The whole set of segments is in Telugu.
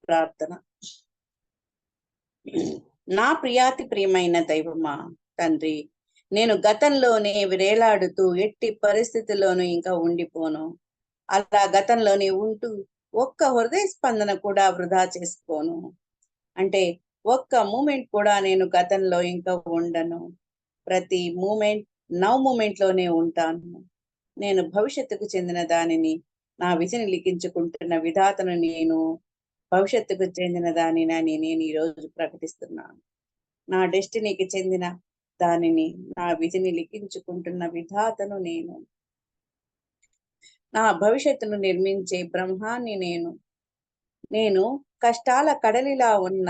ప్రార్థన. నా ప్రియాతి ప్రియమైన దైవమా తండ్రి, నేను గతంలోనే వేలాడుతూ ఎట్టి పరిస్థితుల్లోనూ ఇంకా ఉండిపోను. అలా గతంలోనే ఉంటూ ఒక్క హృదయ స్పందన కూడా వృధా చేసుకోను. అంటే ఒక్క మూమెంట్ కూడా నేను గతంలో ఇంకా ఉండను. ప్రతి మూమెంట్ మూమెంట్ లోనే ఉంటాను. నేను భవిష్యత్తుకు చెందిన దానిని, నా విధిని లిఖించుకుంటున్న విధాతను నేను భవిష్యత్తుకు చెందిన దానిని నేను ఈరోజు ప్రకటిస్తున్నాను. నా డెస్టినీకి చెందిన దానిని, నా విధిని లిఖించుకుంటున్న విధాతను నేను. నా భవిష్యత్తును నిర్మించే బ్రహ్మాన్ని నేను. నేను కష్టాల కడలిలా ఉన్న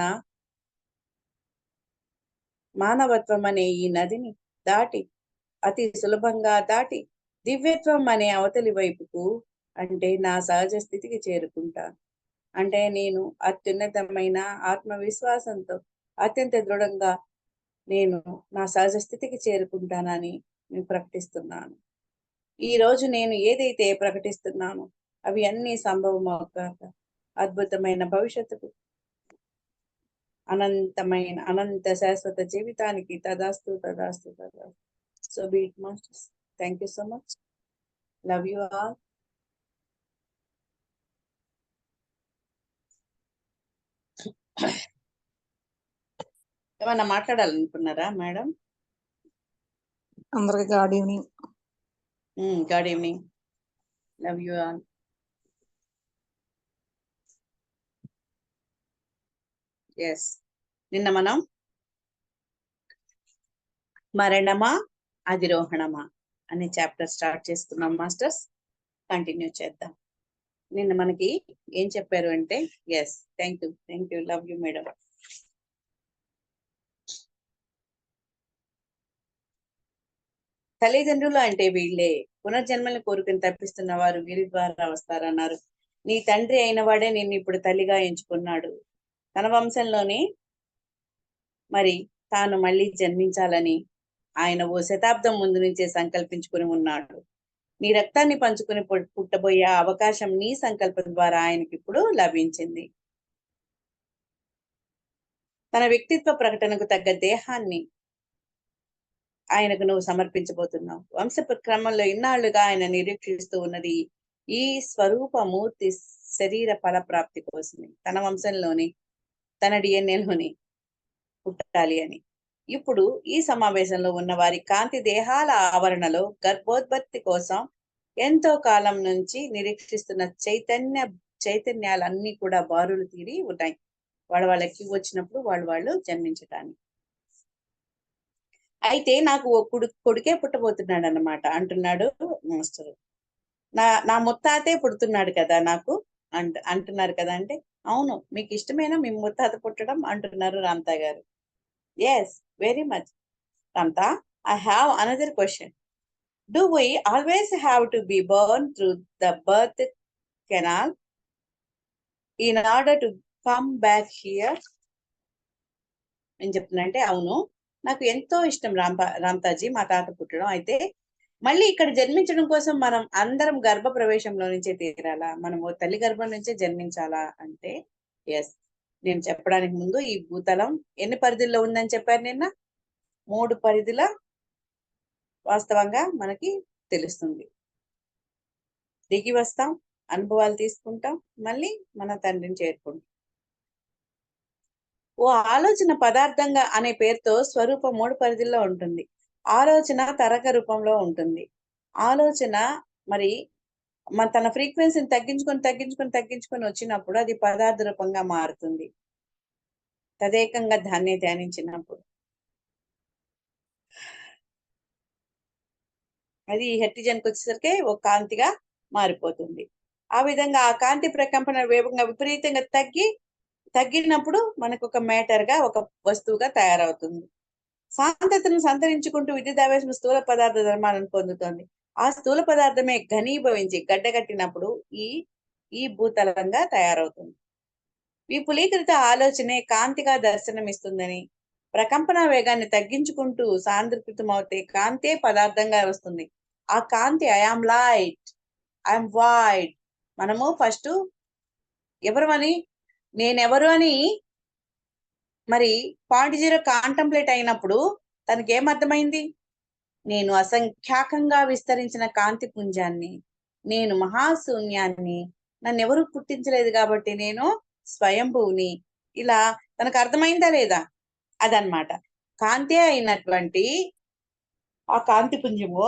మానవత్వం అనే ఈ నదిని దాటి, అతి సులభంగా దాటి దివ్యత్వం అనే అవతలి వైపుకు, అంటే నా సహజ స్థితికి చేరుకుంటాను. అంటే నేను అత్యున్నతమైన ఆత్మవిశ్వాసంతో అత్యంత దృఢంగా నేను నా సహజ స్థితికి చేరుకుంటానని నేను ప్రకటిస్తున్నాను. ఈ రోజు నేను ఏదైతే ప్రకటిస్తున్నానో అవి అన్ని సంభవమవుతాక అద్భుతమైన భవిష్యత్తుకు, అనంత శాశ్వత జీవితానికి తదాస్తు తదాస్తు తదాస్తు. So be it masters. Thank you so much. Love you all. ఏమన్నా మాట్లాడాలనుకున్నారా మేడం? అందరికి good evening. Good evening. Love you all. Yes, నిన్న మనం మరణమా అధిరోహణమా అనే చాప్టర్ స్టార్ట్ చేసుకున్నాం మాస్టర్స్. కంటిన్యూ చేద్దాం. నిన్న మనకి ఏం చెప్పారు అంటే, yes, thank you, love you madam. తల్లిదండ్రులు అంటే వీళ్ళే, పునర్జన్మల్ని కోరుకుని తప్పిస్తున్న వారు వీరి ద్వారా వస్తారన్నారు. నీ తండ్రి అయిన వాడే నిన్ను ఇప్పుడు తల్లిగా ఎంచుకున్నాడు. తన వంశంలోనే మరి తాను మళ్ళీ జన్మించాలని ఆయన ఓ శతాబ్దం ముందు నుంచే సంకల్పించుకుని ఉన్నాడు. నీ రక్తాన్ని పంచుకుని పుట్టబోయే అవకాశం నీ సంకల్పం ద్వారా ఆయనకి ఇప్పుడు లభించింది. తన వ్యక్తిత్వ ప్రకటనకు తగ్గ దేహాన్ని ఆయనకు నువ్వు సమర్పించబోతున్నావు. వంశపు క్రమంలో ఇన్నాళ్లుగా ఆయన నిరీక్షిస్తూ ఉన్నది ఈ స్వరూపమూర్తి శరీర ఫలప్రాప్తి కోసమే. తన వంశంలోని, తన డిఎన్ఏలోని పుట్టాలి అని. ఇప్పుడు ఈ సమావేశంలో ఉన్న వారి కాంతి దేహాల ఆవరణలో గర్భోత్పత్తి కోసం ఎంతో కాలం నుంచి నిరీక్షిస్తున్న చైతన్యాలన్నీ కూడా బారులు తీరి ఉన్నాయి. వాళ్ళకి వచ్చినప్పుడు వాళ్ళు జన్మించటానికి. అయితే నాకు ఓ కొడుకే పుట్టబోతున్నాడు అన్నమాట అంటున్నాడు మాస్టర్. నా ముత్తాతే పుడుతున్నాడు కదా నాకు అంటున్నారు కదా. అంటే అవును, మీకు ఇష్టమేనా మీ ముత్తాత పుట్టడం అంటున్నారు రామ్తా గారు. Yes, very much. Ramtha, I have another question. Do we always have to be born through the birth canal in order to come back here? నేను చెప్తున్నా అంటే, అవును, నాకు ఎంతో ఇష్టం రామ్తాజీ మా తాత పుట్టడం. అయితే మళ్ళీ ఇక్కడ జన్మించడం కోసం మనం అందరం గర్భ ప్రవేశంలో నుంచే తీరాలా, మనం తల్లి గర్భం నుంచే జన్మించాలా అంటే, ఎస్. నేను చెప్పడానికి ముందు ఈ భూతలం ఎన్ని పరిధుల్లో ఉందని చెప్పారు నిన్న? 3 పరిధుల వాస్తవంగా మనకి తెలుస్తుంది. దిగి వస్తాం, అనుభవాలు తీసుకుంటాం, మళ్ళీ మన తండ్రిని చేరుకుంటాం. ఓ ఆలోచన పదార్థంగా అనే పేరుతో స్వరూపం 3 పరిధుల్లో ఉంటుంది. ఆలోచన తరంగ రూపంలో ఉంటుంది. ఆలోచన మరి తన ఫ్రీక్వెన్సీని తగ్గించుకొని వచ్చినప్పుడు అది పదార్థ రూపంగా మారుతుంది. తదేకంగా దాన్ని ధ్యానించినప్పుడు అది హెర్టిజన్కి వచ్చేసరికి ఒక కాంతిగా మారిపోతుంది. ఆ విధంగా ఆ కాంతి ప్రకంపన వేగంగా విపరీతంగా తగ్గినప్పుడు మనకు ఒక మ్యాటర్ గా, ఒక వస్తువుగా తయారవుతుంది. శాంతతను సంతరించుకుంటూ విద్యుదావేశం స్థూల పదార్థ ధర్మాలను పొందుతుంది. ఆ స్థూల పదార్థమే ఘనీభవించి గడ్డగట్టినప్పుడు ఈ భూతలంగా తయారవుతుంది. విపులీకృత ఆలోచనే కాంతిగా దర్శనమిస్తుందని, ప్రకంపన వేగాన్ని తగ్గించుకుంటూ సాంద్రీకృతమవుతే కాంతే పదార్థంగా వస్తుంది. ఆ కాంతి ఐఆమ్ లైట్, ఐఎమ్ వైడ్. మనము ఫస్ట్ ఎవరమని నేనెవరు అని మరి .0 కాంటంప్లేట్ అయినప్పుడు తనకి ఏమర్థమైంది? నేను అసంఖ్యాకంగా విస్తరించిన కాంతి పుంజాన్ని, నేను మహాశూన్యాన్ని, నన్నెవరూ పుట్టించలేదు కాబట్టి నేను స్వయంభువుని. ఇలా తనకు అర్థమైందా లేదా? అదనమాట. కాంతే అయినటువంటి ఆ కాంతి పుంజము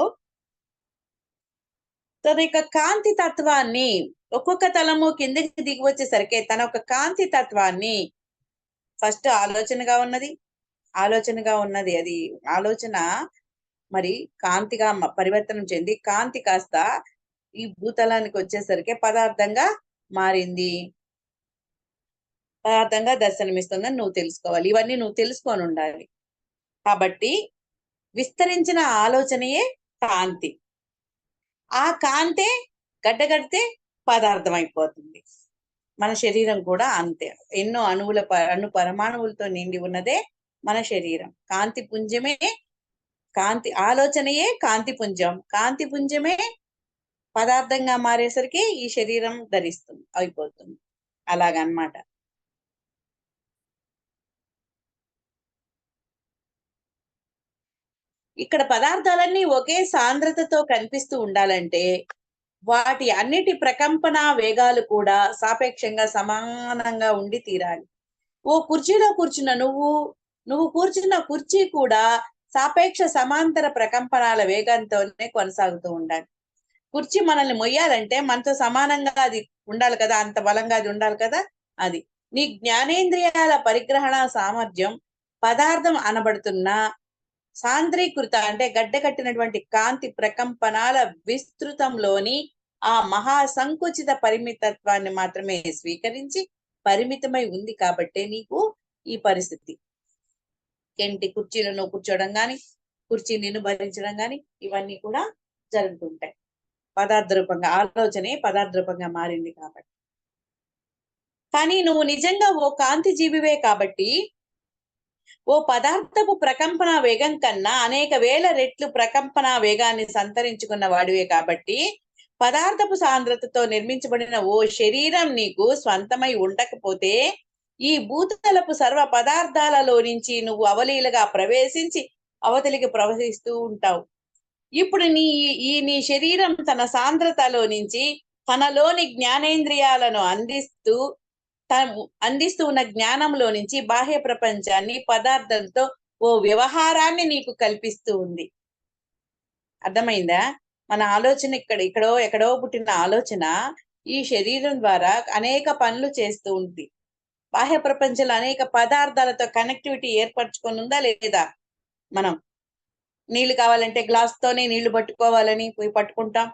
తన యొక్క కాంతి తత్వాన్ని ఒక్కొక్క తలము కిందకి దిగి వచ్చేసరికి తన ఒక కాంతి తత్వాన్ని ఫస్ట్ ఆలోచనగా ఉన్నది అది ఆలోచన మరి కాంతిగా పరివర్తనం చెంది కాంతి కాస్త ఈ భూతలానికి వచ్చేసరికి పదార్థంగా మారింది, పదార్థంగా దర్శనమిస్తుందని నువ్వు తెలుసుకోవాలి. ఇవన్నీ నువ్వు తెలుసుకొని ఉండాలి. కాబట్టి విస్తరించిన ఆలోచనయే కాంతి. ఆ కాంతే గడ్డగడితే పదార్థం అయిపోతుంది. మన శరీరం కూడా అంతే. ఎన్నో అణు పరమాణువులతో నిండి ఉన్నదే మన శరీరం. కాంతి పుంజమే కాంతి ఆలోచనయే కాంతి పుంజం. కాంతి పుంజమే పదార్థంగా మారేసరికి ఈ శరీరం అయిపోతుంది. అలాగనమాట. ఇక్కడ పదార్థాలన్నీ ఒకే సాంద్రతతో కనిపిస్తూ ఉండాలంటే వాటి అన్నిటి ప్రకంపన వేగాలు కూడా సాపేక్షంగా సమానంగా ఉండి తీరాలి. ఓ కుర్చీలో కూర్చున్న నువ్వు కూర్చున్న కుర్చీ కూడా సాపేక్ష సమాంతర ప్రకంపనాల వేగంతోనే కొనసాగుతూ ఉండాలి. కుర్చీ మనల్ని మొయ్యాలంటే మనతో సమానంగా అది ఉండాలి కదా, అంత బలంగా అది ఉండాలి కదా. అది నీ జ్ఞానేంద్రియాల పరిగ్రహణ సామర్థ్యం పదార్థం అనబడుతున్న సాంద్రీకృత అంటే గడ్డకట్టినటువంటి కాంతి ప్రకంపనాల విస్తృతంలోని ఆ మహా సంకుచిత పరిమితత్వాన్ని మాత్రమే స్వీకరించి పరిమితమై ఉంది కాబట్టే నీకు ఈ పరిస్థితి. కుర్చీలను కూర్చోవడం గాని, కుర్చీ నిన్ను భరించడం గాని ఇవన్నీ కూడా జరుగుతుంటాయి. పదార్థ రూపంగా ఆలోచనే పదార్థ రూపంగా మారింది కాబట్టి. కానీ నువ్వు నిజంగా ఓ కాంతి జీవివే కాబట్టి ఓ పదార్థపు ప్రకంపన వేగం కన్నా అనేక వేల రెట్లు ప్రకంపన వేగాన్ని సంతరించుకున్న వాడివే కాబట్టి పదార్థపు సాంద్రతతో నిర్మించబడిన ఓ శరీరం నీకు స్వంతమై ఉండకపోతే ఈ భూతలపు సర్వ పదార్థాలలో నుంచి నువ్వు అవలీలగా ప్రవేశించి అవతలికి ప్రవహిస్తూ ఉంటావు. ఇప్పుడు నీ శరీరం తన సాంద్రతలో నుంచి తనలోని జ్ఞానేంద్రియాలను అందిస్తూ ఉన్న జ్ఞానంలో నుంచి బాహ్య ప్రపంచాన్ని పదార్థంతో ఓ వ్యవహారాన్ని నీకు కల్పిస్తూ ఉంది. అర్థమైందా? మన ఆలోచన ఎక్కడో పుట్టిన ఆలోచన ఈ శరీరం ద్వారా అనేక పనులు చేస్తూ ఉంది. బాహ్య ప్రపంచంలో అనేక పదార్థాలతో కనెక్టివిటీ ఏర్పరచుకొని ఉందా లేదా? మనం నీళ్లు కావాలంటే గ్లాస్ తోనే నీళ్లు పట్టుకోవాలని పోయి పట్టుకుంటాం.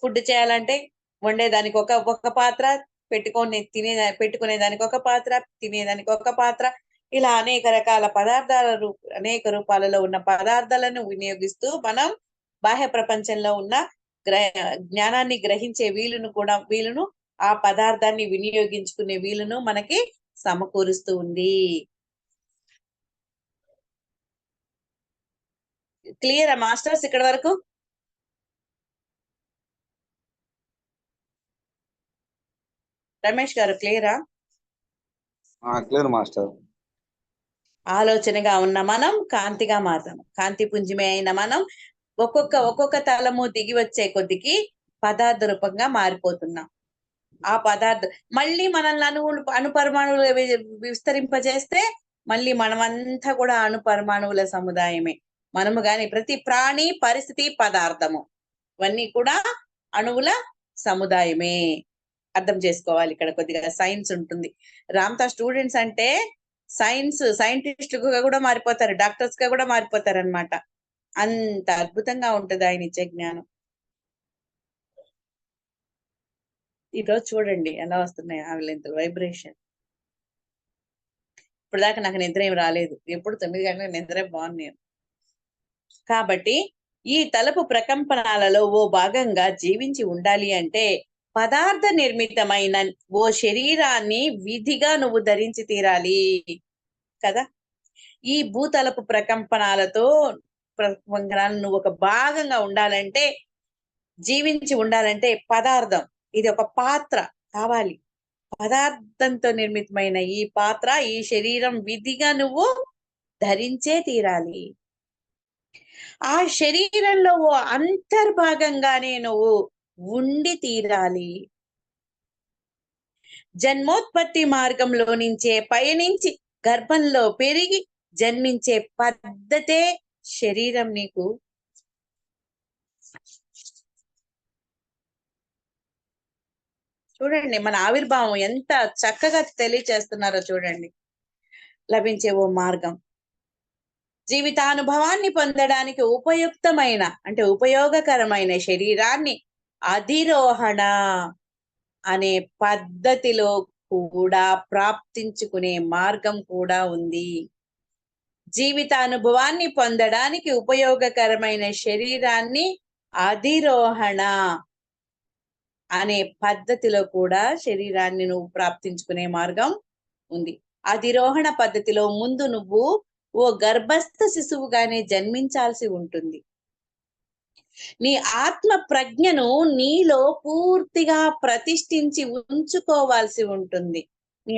ఫుడ్ చేయాలంటే వండేదానికి ఒక పాత్ర, పెట్టుకునేదానికి ఒక పాత్ర, తినేదానికి ఒక పాత్ర, ఇలా అనేక రకాల అనేక రూపాలలో ఉన్న పదార్థాలను వినియోగిస్తూ మనం బాహ్య ప్రపంచంలో ఉన్న జ్ఞానాన్ని గ్రహించే వీలును ఆ పదార్థాన్ని వినియోగించుకునే వీలును మనకి సమకూరుస్తూ ఉంది. క్లియరా మాస్టర్స్ ఇక్కడ వరకు? రమేష్ గారు క్లియరా? Clear master. ఆలోచనగా ఉన్న మనం కాంతిగా మారుతాం. కాంతి పుంజమే అయిన మనం ఒక్కొక్క తలము దిగి వచ్చే కొద్దికి పదార్థ రూపంగా మారిపోతున్నాం. ఆ పదార్థం మళ్ళీ మనల్ని అణుపరమాణువులు విస్తరింపజేస్తే మళ్ళీ మనమంతా కూడా అణుపరమాణువుల సముదాయమే. మనము గాని ప్రతి ప్రాణి, పరిస్థితి, పదార్థము ఇవన్నీ కూడా అణువుల సముదాయమే. అర్థం చేసుకోవాలి. ఇక్కడ కొద్దిగా సైన్స్ ఉంటుంది. రామ్తా స్టూడెంట్స్ అంటే సైంటిస్టులుగా కూడా మారిపోతారు, డాక్టర్స్ గా కూడా మారిపోతారు అనమాట. అంత అద్భుతంగా ఉంటుంది ఆయన ఇచ్చే జ్ఞానం. ఈరోజు చూడండి ఎలా వస్తున్నాయి ఆవిలెంతలు వైబ్రేషన్. ఇప్పుడు దాకా నాకు నిద్ర ఏం రాలేదు. ఎప్పుడు 9 గంటలకు నిద్రే బాగున్నాను. కాబట్టి ఈ తలపు ప్రకంపనాలలో ఓ భాగంగా జీవించి ఉండాలి అంటే పదార్థ నిర్మితమైన ఓ శరీరాన్ని విధిగా నువ్వు ధరించి తీరాలి కదా. ఈ భూతలపు ప్రకంపనాలతో నువ్వు ఒక భాగంగా ఉండాలంటే, జీవించి ఉండాలంటే పదార్థం ఇది ఒక పాత్ర కావాలి. పదార్థంతో నిర్మితమైన ఈ పాత్ర, ఈ శరీరం విధిగా నువ్వు ధరించే తీరాలి. ఆ శరీరంలో ఓ అంతర్భాగంగానే నువ్వు ఉండి తీరాలి. జన్మోత్పత్తి మార్గంలో నుంచే పయనించి గర్భంలో పెరిగి జన్మించే పద్ధతే శరీరం నీకు. చూడండి మన ఆవిర్భావం ఎంత చక్కగా తెలియచేస్తున్నారో చూడండి. లభించే ఓ మార్గం, జీవితానుభవాన్ని పొందడానికి ఉపయుక్తమైన అంటే ఉపయోగకరమైన శరీరాన్ని అధిరోహణ అనే పద్ధతిలో కూడా ప్రాప్తించుకునే మార్గం కూడా ఉంది. జీవిత అనుభవాన్ని పొందడానికి ఉపయోగకరమైన శరీరాన్ని అధిరోహణ అనే పద్ధతిలో కూడా శరీరాన్ని నువ్వు ప్రాప్తించుకునే మార్గం ఉంది. అధిరోహణ పద్ధతిలో ముందు నువ్వు ఓ గర్భస్థ శిశువుగానే జన్మించాల్సి ఉంటుంది. నీ ఆత్మ ప్రజ్ఞను నీలో పూర్తిగా ప్రతిష్ఠించి ఉంచుకోవాల్సి ఉంటుంది. నీ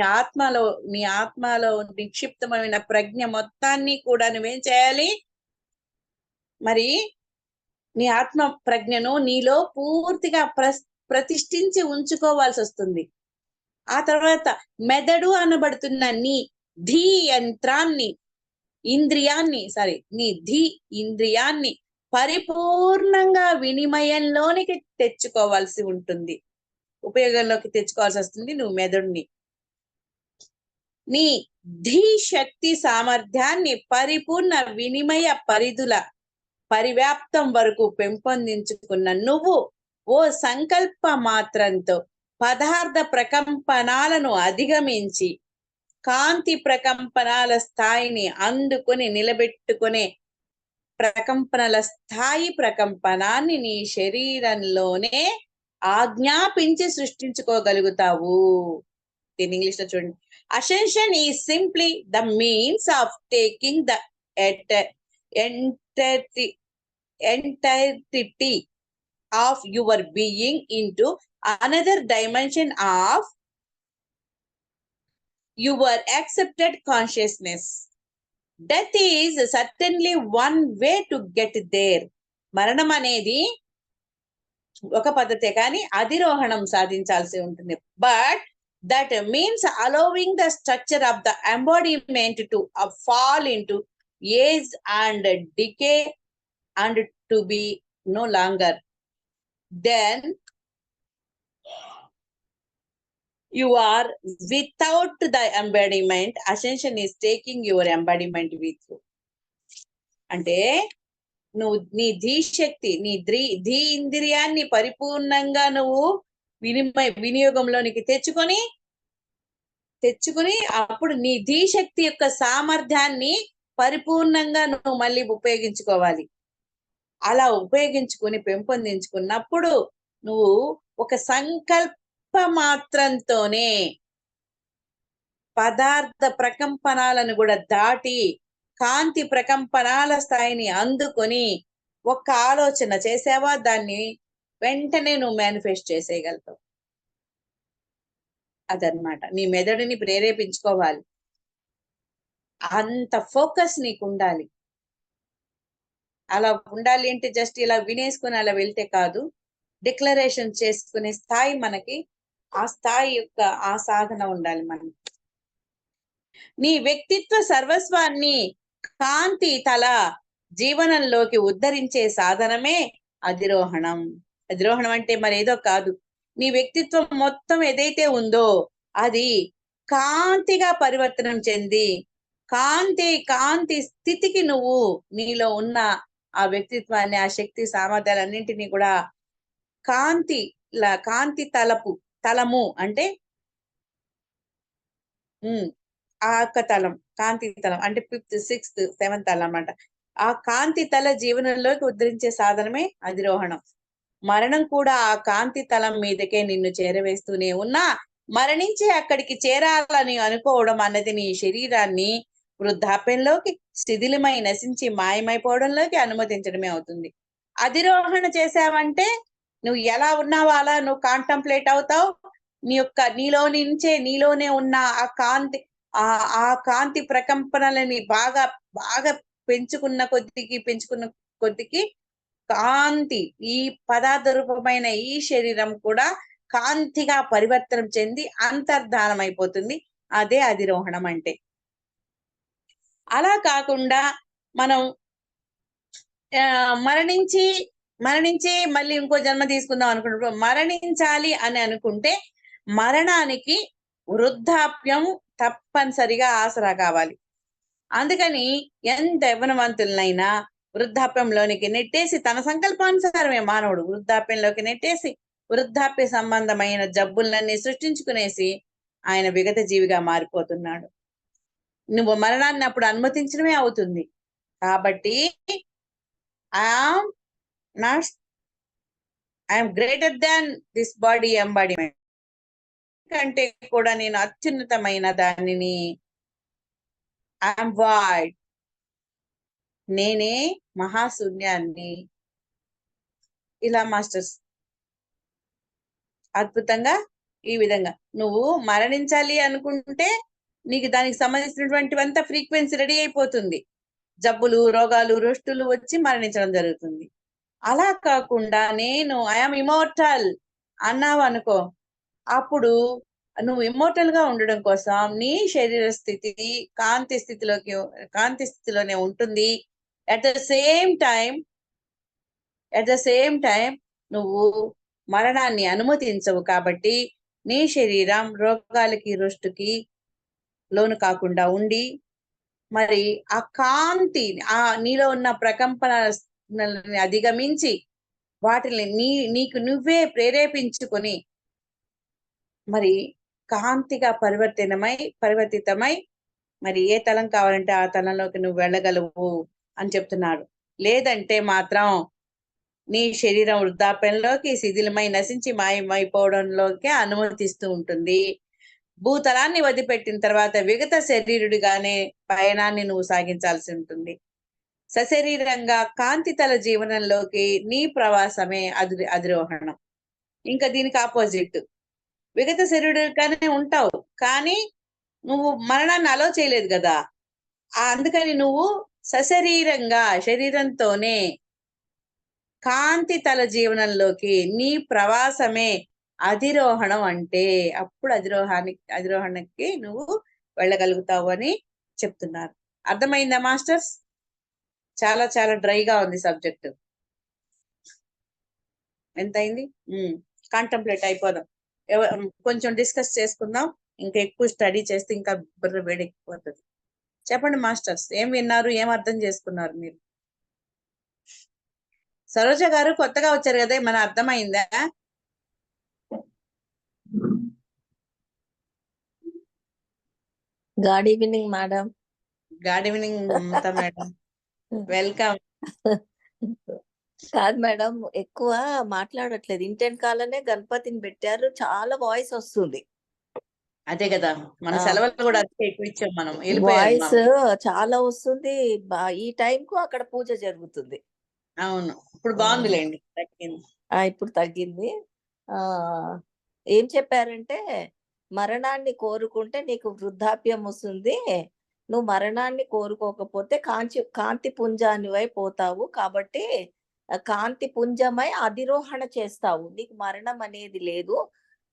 ఆత్మలో నిక్షిప్తమైన ప్రజ్ఞ మొత్తాన్ని కూడా నువ్వేం చేయాలి? మరి నీ ఆత్మ ప్రజ్ఞను నీలో పూర్తిగా ప్రతిష్ఠించి ఉంచుకోవాల్సి వస్తుంది. ఆ తర్వాత మెదడు అనబడుతున్న నీ ధీ యంత్రాన్ని నీ ధీ ఇంద్రియాన్ని పరిపూర్ణంగా వినిమయంలోనికి తెచ్చుకోవాల్సి ఉంటుంది, ఉపయోగంలోకి తెచ్చుకోవాల్సి వస్తుంది. నువ్వు మెదడుని, నీ ధీ శక్తి సామర్థ్యాన్ని పరిపూర్ణ వినిమయ పరిధుల పరివ్యాప్తం వరకు పెంపొందించుకున్న నువ్వు ఓ సంకల్ప మాత్రంతో పదార్థ ప్రకంపనాలను అధిగమించి కాంతి ప్రకంపనాల స్థాయిని అందుకొని నిలబెట్టుకునే ప్రకంపనల స్థాయి ప్రకంపనాన్ని నీ శరీరంలోనే ఆజ్ఞాపించి సృష్టించుకోగలుగుతావు. దీని ఇంగ్లీష్ లో చూడండి. Ascension is simply the means of taking the entirety of your being into another dimension of your accepted consciousness. Death is certainly one way to get there. మరణం అనేది ఒక పద్ధతే, కానీ అధిరోహణం సాధించాల్సి ఉంటుంది. But that means allowing the structure of the embodiment to fall into age and decay and to be no longer. Then you are without the embodiment. Ascension is taking your embodiment with you. అంటే నువ్వు నీ ధీ శక్తి, నీ ధీ ఇంద్రియాన్ని పరిపూర్ణంగా నువ్వు వినియోగంలోనికి తెచ్చుకొని అప్పుడు నీ ధీ శక్తి యొక్క సామర్థ్యాన్ని పరిపూర్ణంగా నువ్వు మళ్ళీ ఉపయోగించుకోవాలి. అలా ఉపయోగించుకొని పెంపొందించుకున్నప్పుడు నువ్వు ఒక సంకల్ప మాత్రంతోనే పదార్థ ప్రకంపనాలను కూడా దాటి కాంతి ప్రకంపనాల స్థాయిని అందుకొని ఒక్క ఆలోచన చేసావా, దాన్ని వెంటనే నువ్వు మేనిఫెస్ట్ చేసేయగలుగుతావు. అదనమాట. నీ మెదడుని ప్రేరేపించుకోవాలి, అంత ఫోకస్ నీకు ఉండాలి. అలా ఉండాలి అంటే జస్ట్ ఇలా వినేసుకుని అలా వెళ్తే కాదు, డిక్లరేషన్ చేసుకునే స్థాయి మనకి, ఆ స్థాయి యొక్క ఆ సాధన ఉండాలి మనకి. నీ వ్యక్తిత్వ సర్వస్వాన్ని కాంతి తల జీవనంలోకి ఉద్ధరించే సాధనమే అధిరోహణం. అధిరోహణం అంటే మరేదో కాదు, నీ వ్యక్తిత్వం మొత్తం ఏదైతే ఉందో అది కాంతిగా పరివర్తనం చెంది కాంతి స్థితికి నువ్వు నీలో ఉన్న ఆ వ్యక్తిత్వాన్ని, ఆ శక్తి సామర్థ్యాలన్నింటినీ కూడా కాంతి తలము అంటే ఆ యొక్క తలం, కాంతి తలం అంటే 5th 6th 7th తలం అన్నమాట. ఆ కాంతి తల జీవనంలోకి ఉద్ధరించే సాధనమే అధిరోహణం. మరణం కూడా ఆ కాంతి తలం మీదకే నిన్ను చేరవేస్తూనే ఉన్నా మరణించి అక్కడికి చేరాలని అనుకోవడం అన్నది నీ శరీరాన్ని వృద్ధాప్యంలోకి శిథిలమై నశించి మాయమైపోవడంలోకి అనుమతించడమే అవుతుంది. అధిరోహణ చేసావంటే నువ్వు ఎలా ఉన్నావో అలా నువ్వు కాంటంప్లేట్ అవుతావు, నీలోనే ఉన్న ఆ కాంతి ఆ కాంతి ప్రకంపనలని బాగా బాగా పెంచుకున్న కొద్దికి కాంతి ఈ పదార్థ రూపమైన ఈ శరీరం కూడా కాంతిగా పరివర్తనం చెంది అంతర్ధానం అయిపోతుంది. అదే అధిరోహణం అంటే. అలా కాకుండా మనం మరణించి మళ్ళీ ఇంకో జన్మ తీసుకుందాం అనుకుంటున్నాం. మరణించాలి అని అనుకుంటే మరణానికి వృద్ధాప్యం తప్పనిసరిగా ఆసరా కావాలి. అందుకని ఎంత యవ్వనవంతులనైనా వృద్ధాప్యంలోనికి నెట్టేసి, తన సంకల్పానుసారమే మానవుడు వృద్ధాప్యంలోకి నెట్టేసి వృద్ధాప్య సంబంధమైన జబ్బులన్నీ సృష్టించుకునేసి ఆయన విగత జీవిగా మారిపోతున్నాడు. నువ్వు మరణాన్ని అప్పుడు అనుమతించడమే అవుతుంది. కాబట్టి I am not I'm greater than this body embodiment కంటే కూడా నేను అత్యున్నతమైన దానిని. ఐఎమ్ వాయిడ్, నేనే మహాశూన్యాన్ని. ఇలా మాస్టర్స్ అద్భుతంగా ఈ విధంగా నువ్వు మరణించాలి అనుకుంటే నీకు దానికి సంబంధించినటువంటివంతా ఫ్రీక్వెన్సీ రెడీ అయిపోతుంది. జబ్బులు, రోగాలు, రుష్టులు వచ్చి మరణించడం జరుగుతుంది. అలా కాకుండా నేను ఐఎమ్ ఇమోర్టల్ అన్నావు అనుకో, అప్పుడు నువ్వు ఇమోర్టల్ గా ఉండడం కోసం నీ శరీర స్థితి కాంతి స్థితిలోనే ఉంటుంది. అట్ ద సేమ్ టైం నువ్వు మరణాన్ని అనుమతించవు. కాబట్టి నీ శరీరం రోగాలకి, రుష్టుకి లోను కాకుండా ఉండి, మరి ఆ కాంతి నీలో ఉన్న ప్రకంపనలని అధిగమించి వాటిని నీకు నువ్వే ప్రేరేపించుకొని మరి కాంతిగా పరివర్తితమై మరి ఏ తలం కావాలంటే ఆ తలంలోకి నువ్వు వెళ్ళగలవు అని చెప్తున్నాడు. లేదంటే మాత్రం నీ శరీరం వృద్ధాప్యంలోకి శిథిలమై నశించి మాయమైపోవడంలోకి అనుమతిస్తూ ఉంటుంది. భూతలాన్ని వదిలిపెట్టిన తర్వాత విగత శరీరుడిగానే పయనాన్ని నువ్వు సాగించాల్సి ఉంటుంది. సశరీరంగా కాంతితల జీవనంలోకి నీ ప్రవాసమే అధిరోహణం. ఇంకా దీనికి ఆపోజిట్, విగత శరీరుడిగానే ఉంటావు కానీ నువ్వు మరణాన్ని అలో చేయలేదు కదా. అందుకని నువ్వు సశరీరంగా శరీరంతోనే కాంతి తల జీవనంలోకి నీ ప్రవాసమే అధిరోహణం అంటే, అప్పుడు అధిరోహణకి నువ్వు వెళ్ళగలుగుతావు అని చెప్తున్నారు. అర్థమైందా మాస్టర్స్? చాలా చాలా డ్రైగా ఉంది సబ్జెక్ట్. ఎంతైంది? కాంటంప్లేట్ అయిపోదాం. కొంచెం డిస్కస్ చేసుకుందాం. ఇంకా ఎక్కువ స్టడీ చేస్తే ఇంకా బుర్ర వేడెక్కిపోతుంది. చెప్పండి మాస్టర్స్, ఏం విన్నారు, ఏం అర్థం చేసుకున్నారు మీరు? సరోజ గారు కొత్తగా వచ్చారు కదా, మన అర్థమైందా? Good evening madam. Good evening Mamata madam, welcome. కాదు మేడం, ఎక్కువ మాట్లాడట్లేదు. ఇంటెన్ కాలనే గణపతిని పెట్టారు, చాలా వాయిస్ వస్తుంది. అదే కదా, మన సెలవులు కూడా అదే ఎక్కువ ఇచ్చాం మనం. వాయిస్ చాలా వస్తుంది. ఈ టైం కు అక్కడ పూజ జరుగుతుంది. అవును, ఇప్పుడు బాగుందిలేండి, తగ్గింది. ఇప్పుడు తగ్గింది. ఏం చెప్పారంటే, మరణాన్ని కోరుకుంటే నీకు వృద్ధాప్యం వస్తుంది, నువ్వు మరణాన్ని కోరుకోకపోతే కాంతి పుంజానివై పోతావు, కాబట్టి కాంతి పుంజమై అధిరోహణ చేస్తావు, నీకు మరణం అనేది లేదు.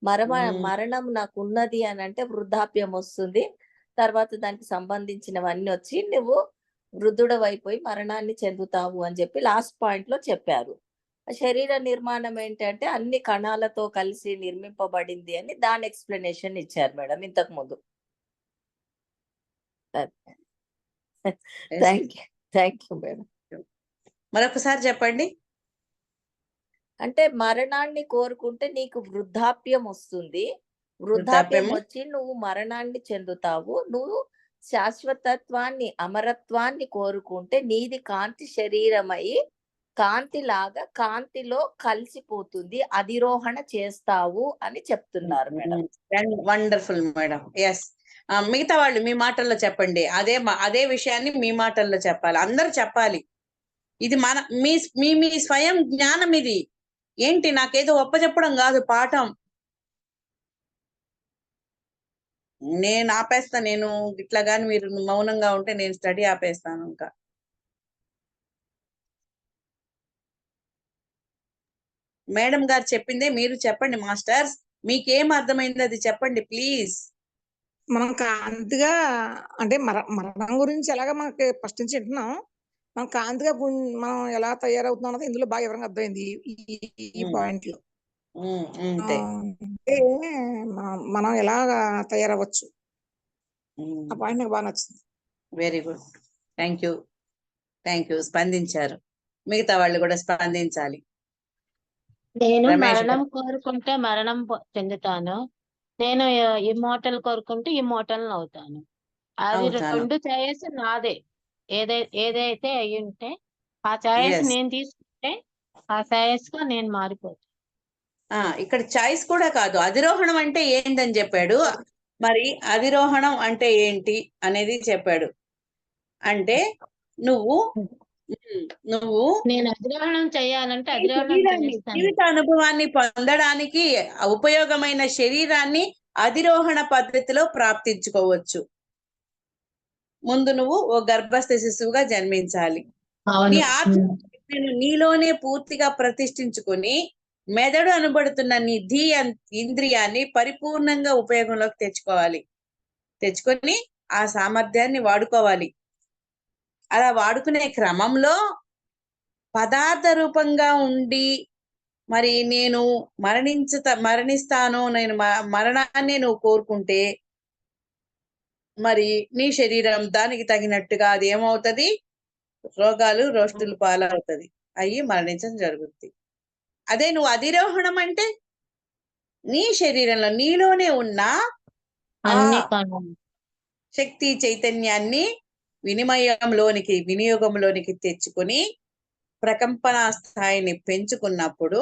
మరణం నాకు ఉన్నది అని అంటే వృద్ధాప్యం వస్తుంది, తర్వాత దానికి సంబంధించినవన్నీ వచ్చి నువ్వు వృద్ధుడవైపోయి మరణాన్ని చెందుతావు అని చెప్పి లాస్ట్ పాయింట్ లో చెప్పారు. శరీర నిర్మాణం ఏంటంటే అన్ని కణాలతో కలిసి నిర్మింపబడింది అని దాని ఎక్స్ప్లెనేషన్ ఇచ్చారు మేడం ఇంతకు ముందు. Thank you madam. మరొకసారి చెప్పండి. అంటే మరణాన్ని కోరుకుంటే నీకు వృద్ధాప్యం వస్తుంది, వృద్ధాప్యం వచ్చి నువ్వు మరణాన్ని చెందుతావు. నువ్వు శాశ్వతత్వాన్ని, అమరత్వాన్ని కోరుకుంటే నీది కాంతి శరీరమై కాంతిలాగా కాంతిలో కలిసిపోతుంది, అధిరోహణ చేస్తావు అని చెప్తున్నారు మేడం. Wonderful madam. ఎస్, మిగతా వాళ్ళు మీ మాటల్లో చెప్పండి. అదే విషయాన్ని మీ మాటల్లో చెప్పాలి, అందరూ చెప్పాలి. ఇది మీ స్వయం జ్ఞానం. ఇది ఏంటి, నాకేదో ఒప్పచెప్పడం కాదు, పాఠం. నేను ఆపేస్తా. నేను ఇట్లా గాని మీరు మౌనంగా ఉంటే నేను స్టడీ ఆపేస్తాను ఇంకా. మేడం గారు చెప్పిందే మీరు చెప్పండి మాస్టర్స్. మీకేం అర్థమైంది అది చెప్పండి ప్లీజ్. మనం కాంతిగా అంటే మరణం గురించి ఎలాగ మనకి ఫస్ట్ నుంచి వింటున్నాం. మనం కాంతిగా మనం ఎలా తయారవుతున్నాం అన్నది ఇందులో బాగా వివరంగా అర్థమైంది ఈ పాయింట్ లో. అంతే. అంటే మనం ఎలా తయారవ్వచ్చు ఆ పాయింట్ నాకు బాగా నచ్చింది. Very good. Thank you. స్పందించారు. మిగతా వాళ్ళు కూడా స్పందించాలి. నేను రమేష్ మరణం గారు. కోరుకుంటే మరణం చెందుతాను. నేను ఇమ్మోర్టల్ కోరుకుంటే ఇమ్మోర్టల్ అవుతాను. అది అవుతాను. 2 చాయిస్ నాదే. ఏదైతే అయి ఉంటే ఆ చాయిస్ ఎస్. నేను తీసుకుంటే ఆ చాయిస్ గా నేను మారిపోతాను. ఇక్కడ చాయిస్ కూడా కాదు, అధిరోహణం అంటే ఏందని చెప్పాడు. మరి అధిరోహణం అంటే ఏంటి అనేది చెప్పాడు. అంటే నువ్వు నువ్వు నేను అధిరోహణం చేయాలంటే నీ అధిరోహణం శరీరాన్ని, చేస్తాను. జీవిత అనుభవాన్ని పొందడానికి ఉపయోగమైన శరీరాన్ని అధిరోహణ పద్ధతిలో ప్రాప్తించుకోవచ్చు. ముందు నువ్వు ఓ గర్భస్థ శిశువుగా జన్మించాలి. నీ అవును. ఆత్మను నీలోనే పూర్తిగా ప్రతిష్ఠించుకొని మెదడు అనబడుతున్న నీ ఇంద్రియాన్ని పరిపూర్ణంగా ఉపయోగంలోకి తెచ్చుకొని ఆ సామర్థ్యాన్ని వాడుకోవాలి. అలా వాడుకునే క్రమంలో పదార్థ రూపంగా ఉండి మరి నేను మరణిస్తాను, నేను మరణాన్ని నువ్వు కోరుకుంటే మరి నీ శరీరం దానికి తగినట్టుగా అది ఏమవుతుంది, రోగాలు రోష్టులు పాలవుతుంది, అయ్యి మరణించడం జరుగుతుంది. అదే నువ్వు అధిరోహణం అంటే నీ శరీరంలో నీలోనే ఉన్న ఆ అన్ని పనులు శక్తి చైతన్యాన్ని వినియోగంలోనికి తెచ్చుకొని ప్రకంపన స్థాయిని పెంచుకున్నప్పుడు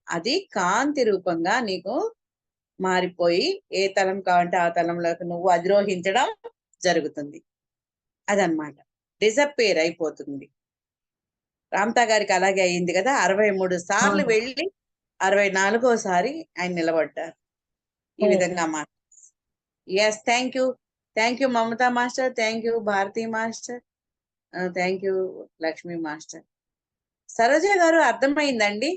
అది కాంతి రూపంగా నీకు మారిపోయి ఏ తలం కావాలంటే ఆ తలంలోకి నువ్వు అధిరోహించడం జరుగుతుంది. అదనమాట. డిసప్పేర్ అయిపోతుంది. రామ్తా గారికి అలాగే అయింది కదా. 63 సార్లు వెళ్ళి 64సారి ఆయన నిలబడ్డారు. ఈ విధంగా మాట. Yes, thank you Mamata master, thank you Bharati master, thank you Lakshmi master. Saroja గారు అర్థమైందండి?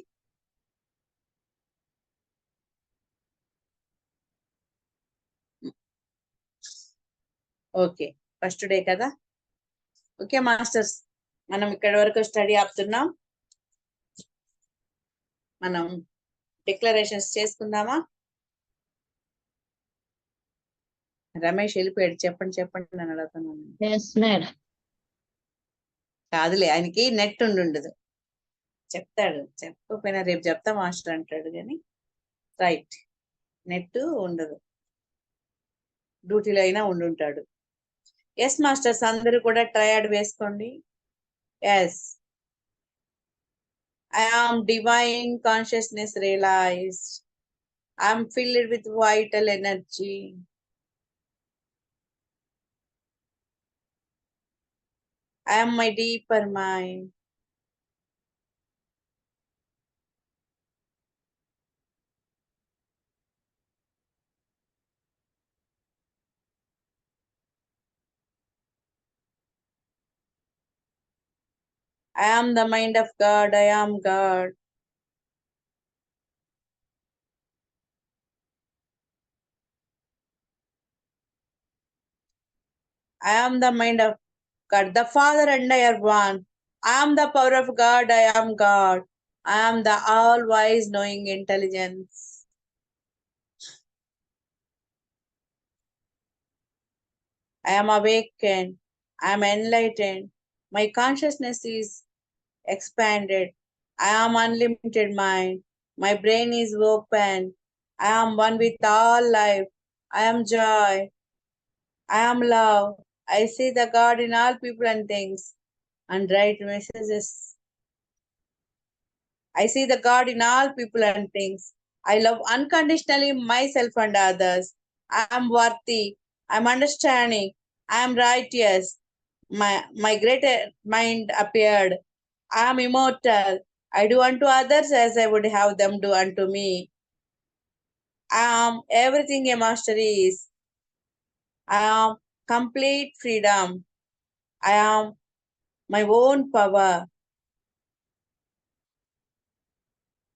ఓకే, ఫస్ట్ డే కదా. ఓకే మాస్టర్స్, మనం ఇక్కడి వరకు స్టడీ ఆపుతున్నాం. మనం డిక్లరేషన్స్ చేసుకుందామా? రమేష్ వెళ్ళిపోయాడు. చెప్పండి అని అడుగుతున్నాను. కాదులే, ఆయనకి నెట్ ఉండదు. చెప్తాడు, చెప్పకపోయినా రేపు చెప్తా మాస్టర్ అంటాడు కానీ రైట్, నెట్ ఉండదు, డ్యూటీలో అయినా ఉండుంటాడు. ఎస్ మాస్టర్స్, అందరూ కూడా ట్రయాడ్ వేసుకోండి. Yes, I am divine consciousness realized. I am filled with vital energy. I am my deeper mind. I am the mind of God. I am God. I am the mind of God, the Father, and I are one. I am the power of God. I am God. I am the all-wise knowing intelligence. I am awakened. I am enlightened. My consciousness is expanded. I am unlimited mind. My brain is open. I am one with all life. I am joy. I am love. I see the God in all people and things and write messages. I see the God in all people and things. I love unconditionally myself and others. I am worthy. I am understanding. I am righteous. My great mind appeared. I am immortal. I do unto others as I would have them do unto me. I am everything a master is. I am complete freedom. I am my own power.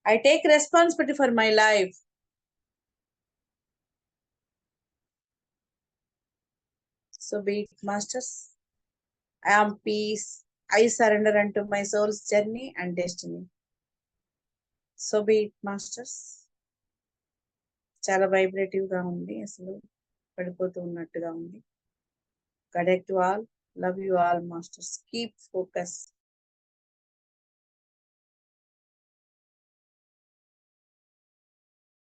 I take responsibility for my life. So be it, masters. I am peace. I surrender unto my soul's journey and destiny. So be it, masters. చాలా వైబ్రేటివ్ గా ఉంది, అసలు పడిపోతూ ఉన్నట్టుగా ఉంది. Connect to all. Love you all, masters. Keep focus.